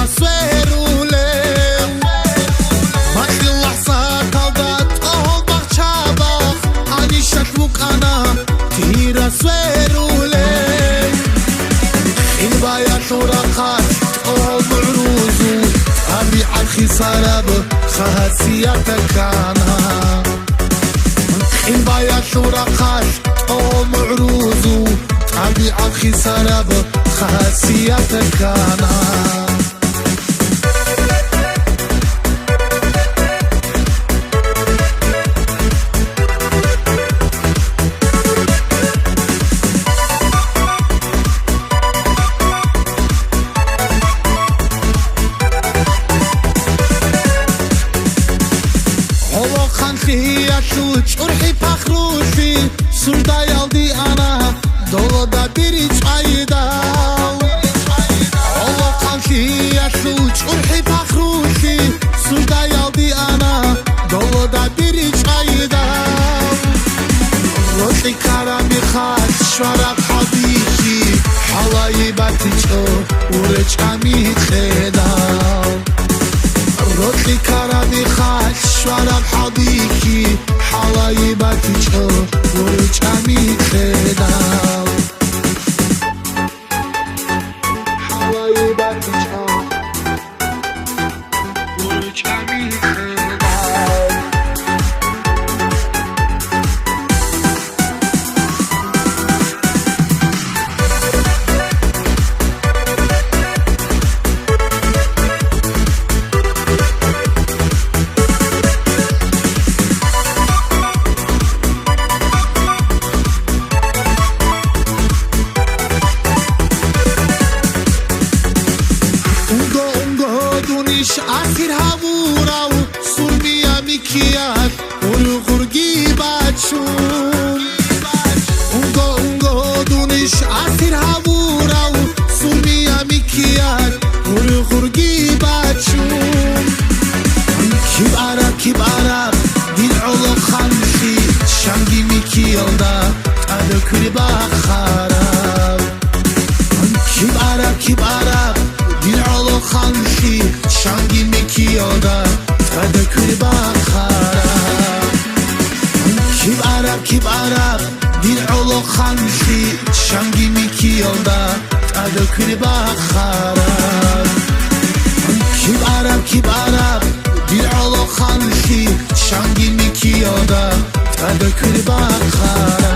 سويرولي ماخي اللحظة طلبت أهل شابخ أني شكلك أنا تيرا سويرولي البايا تورقات أهل معروزو أبيع الخسارة بخاسيتك أنا البايا تورقات أهل معروزو أبيع الخسارة بخاسيتك أنا خانخي أشوش أرحي فخروشي سردا يالدي أنا دولدا بريج عيداو الله خانخي أشوش أرحي فخروشي سردا يالدي أنا دولدا بريج عيداو روشي كرامي خاش شراب حبيشي حلاي باتيشو ورج عمي خيداو روشي كرامي خاش شراب حبيشي حلاي باتيشو ورج عمي خيداو حلاي باتيشو ورج عمي خيداو أسير هابورا وصرميا مكيات ورغرقي باتشون ungo دونش أسير هابورا وصرميا مكيات ورغرقي باتشون كيب عرب دين علو خمشي شانجي مكيال دا تادكري بخارب كيب عرب دين علو خمشي شانگی میکیادا تدکری بخارم کیب عرب دین علو خمشی شانگی میکیادا تدکری بخارم کیب عرب دین علو خمشی شانگی میکیادا تدکری بخارم